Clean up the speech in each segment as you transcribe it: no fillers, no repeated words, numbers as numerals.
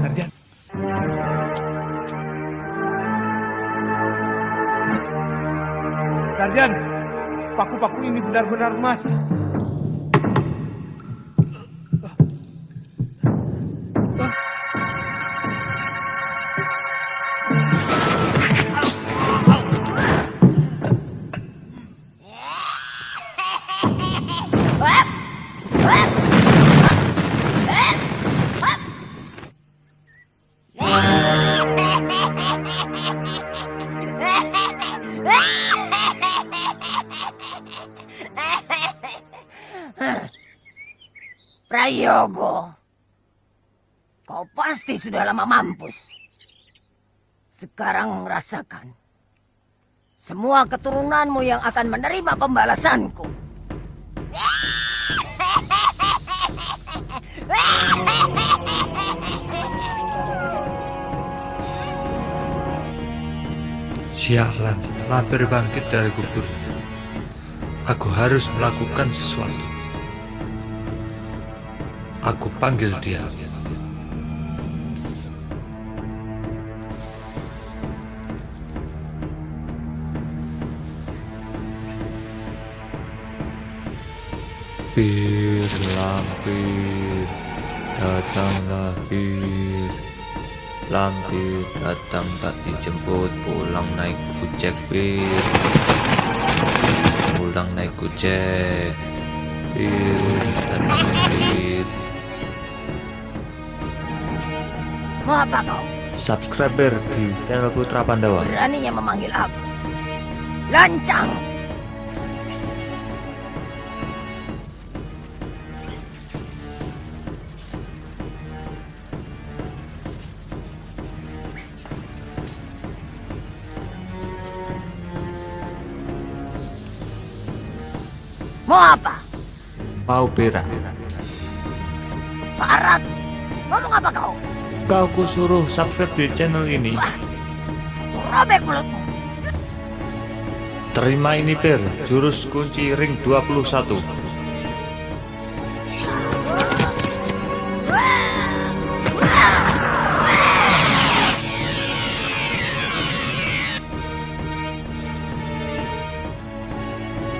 Sarjan. Sarjan, paku-paku ini benar-benar emas. Prayogo, kau pasti sudah lama mampus. Sekarang rasakan. Semua keturunanmu yang akan menerima pembalasanku. Sialan, Lampir bangkit dari kuburnya. Aku harus melakukan sesuatu. Aku panggil dia. Bir, Lampir, datanglah Bir. Lampir datang tak dijemput, pulang naik gojek Bir. Pulang naik gojek Bir, datang Bir. Mau apa kau? Subscriber di channel Putra Pandawa. Beraninya memanggil aku. Lancang! Mau apa? Mau berak. Barat! Ngomong apa kau? Kau kusuruh subscribe di channel ini. Robek mulutmu. Terima ini Bir, jurus kunci ring 21.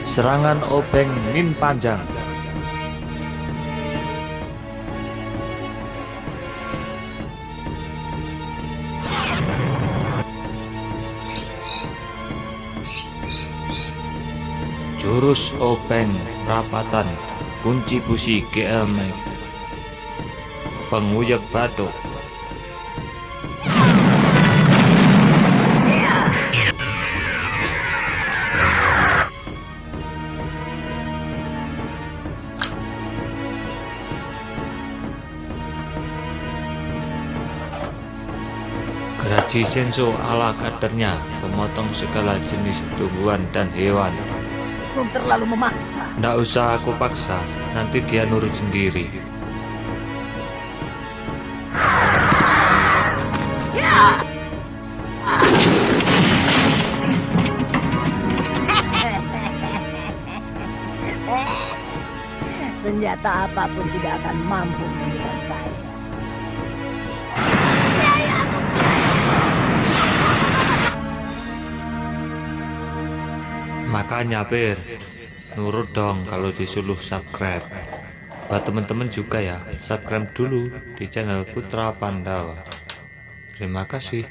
Serangan obeng min panjang. Jurus obeng rapatan, kunci busi GL Max, penguyek batuk. Geraji senso ala kadernya, pemotong segala jenis tumbuhan dan hewan. Belum terlalu memaksa. Nggak usah aku paksa, nanti dia nurut sendiri. Senjata apapun tidak akan mampu menyerang saya. Makanya Bir, nurut dong kalau disuruh subscribe. Buat teman-teman juga ya, subscribe dulu di channel Putra Pandawa. Terima kasih.